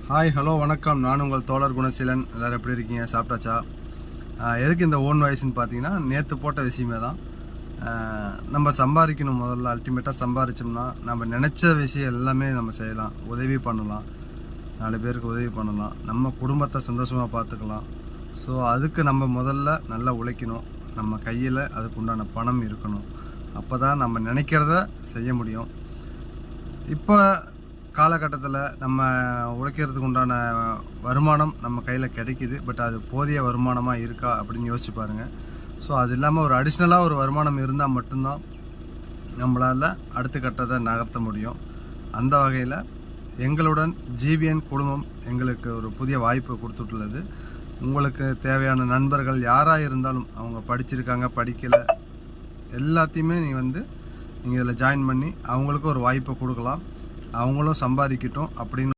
Hi hello வணக்கம். நான் உங்கள் தோழர் குணசீலன். எல்லோரும் எப்படி இருக்கீங்க? சாப்பிட்டாச்சா? எதுக்கு இந்த ஓன் வாய்ஸ்ன்னு பார்த்தீங்கன்னா, நேற்று போட்ட விஷயமே தான். நம்ம சம்பாதிக்கணும். முதல்ல அல்டிமேட்டாக சம்பாதிச்சோம்னா நம்ம நினச்ச விஷயம் எல்லாமே நம்ம செய்யலாம். உதவி பண்ணலாம், 4 பேருக்கு உதவி பண்ணலாம், நம்ம குடும்பத்தை சந்தோஷமாக பார்த்துக்கலாம். ஸோ அதுக்கு நம்ம முதல்ல நல்லா உழைக்கணும். நம்ம கையில் அதுக்கு உண்டான பணம் இருக்கணும். அப்போ தான் நம்ம நினைக்கிறத செய்ய முடியும். இப்போ காலகட்டத்தில் நம்ம உழைக்கிறதுக்கு உண்டான வருமானம் நம்ம கையில் கிடைக்கிது. பட் அது போதிய வருமானமாக இருக்கா அப்படின்னு யோசிச்சு பாருங்கள். ஸோ அது இல்லாமல் ஒரு அடிஷ்னலாக ஒரு வருமானம் இருந்தால் மட்டும்தான் நம்மளால் அடுத்த கட்டத்தை நகர்த்த முடியும். அந்த வகையில் எங்களுடன் ஜிவிஎன் குழுமம் எங்களுக்கு ஒரு புதிய வாய்ப்பு கொடுத்துட்டுள்ளது. உங்களுக்கு தேவையான நண்பர்கள் யாராக இருந்தாலும், அவங்க படிச்சிருக்காங்க படிக்கலை, எல்லாத்தையுமே நீங்கள் இதில் ஜாயின் பண்ணி அவங்களுக்கு ஒரு வாய்ப்பை கொடுக்கலாம். அவங்களும் சம்பாதிக்கட்டும் அப்படின்னு